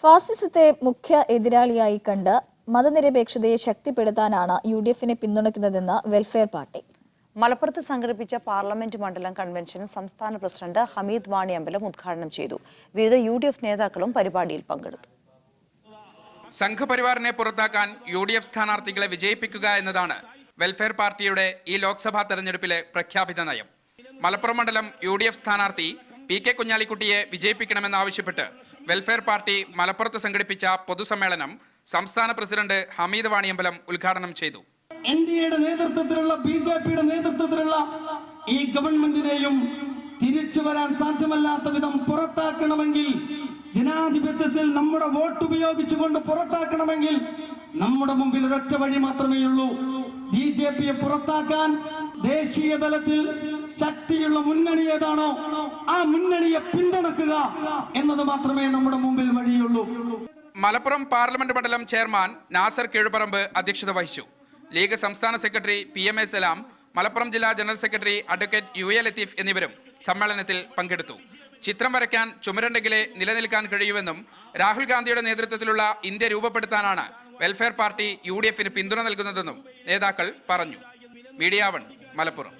ഫാസിസത്തെ മുഖ്യ എതിരാളിയായി കണ്ട് മതനിരപേക്ഷതയെ ശക്തിപ്പെടുത്താനാണ് യുഡിഎഫിനെ പിന്തുണയ്ക്കുന്നതെന്ന് welfare party. മലപ്പുറത്ത് സംഘടിപ്പിച്ച പാർലമെന്റ് മണ്ഡലം കൺവെൻഷൻ സംസ്ഥാന പ്രസിഡന്റ് ഹമീദ് വാണിയമ്പലം ഉദ്ഘാടനം ചെയ്തു. വിവിധ യുഡിഎഫ് നേതാക്കളും പരിപാടിയിൽ പങ്കെടുത്തു. സംഘപരിവാറിനെ പുറത്താക്കാൻ യുഡിഎഫ് സ്ഥാനാർത്ഥികളെ വിജയിപ്പിക്കുക എന്നതാണ് വെൽഫെയർ പാർട്ടിയുടെ ഈ ലോക്സഭാ തെരഞ്ഞെടുപ്പിലെ പ്രഖ്യാപിത നയം. മലപ്പുറം മണ്ഡലം യുഡിഎഫ് സ്ഥാനാർത്ഥി PK കുഞ്ഞാലിക്കുട്ടിയെ വിജയിപ്പിക്കണമെന്നാവശ്യപ്പെട്ട് വെൽഫെയർ പാർട്ടി മലപ്പുറത്ത് സംഘടിപ്പിച്ച പൊതുസമ്മേളനം സംസ്ഥാന പ്രസിഡന്റ് ഹമീദ് വാണിയമ്പലം ഉദ്ഘാടനം ചെയ്തു. എൻഡിഎയുടെ നേതൃത്വത്തിലുള്ള ബിജെപിയുടെ നേതൃത്വത്തിലുള്ള ഈ ഗവൺമെന്റിനെയും തിരിച്ചു വരാൻ സാധ്യമല്ലാത്ത വിധം പുറത്താക്കണമെങ്കിൽ, ജനാധിപത്യത്തിൽ നമ്മുടെ വോട്ട് ഉപയോഗിച്ചുകൊണ്ട് പുറത്താക്കണമെങ്കിൽ നമ്മുടെ മുമ്പിൽ ഒരൊറ്റ വഴി മാത്രമേ ഉള്ളൂ. ബിജെപിയെ പുറത്താക്കാൻ ദേശീയ തലത്തിൽ ശക്തിയുള്ള മുന്നണി ഏതാണോ ആ മുന്നണിയെ പിന്തുണക്കുക എന്നത് മാത്രമേ നമ്മുടെ മുമ്പിൽ വഴിയുള്ളൂ. മലപ്പുറം പാർലമെന്റ് മണ്ഡലം ചെയർമാൻ നാസർ കീഴുപറമ്പ് അധ്യക്ഷത വഹിച്ചു. ലീഗ് സംസ്ഥാന സെക്രട്ടറി PMA സലാം, മലപ്പുറം ജില്ലാ general secretary advocate UA Latheef എന്നിവരും സമ്മേളനത്തിൽ പങ്കെടുത്തു. ചിത്രം വരയ്ക്കാൻ ചുമരുണ്ടെങ്കിലേ നിലനിൽക്കാൻ കഴിയുമെന്നും രാഹുൽ ഗാന്ധിയുടെ നേതൃത്വത്തിലുള്ള ഇന്ത്യ രൂപപ്പെടുത്താനാണ് വെൽഫെയർ പാർട്ടി UDFന് പിന്തുണ നൽകുന്നതെന്നും നേതാക്കൾ പറഞ്ഞു. മീഡിയ 1 മലപ്പുറം.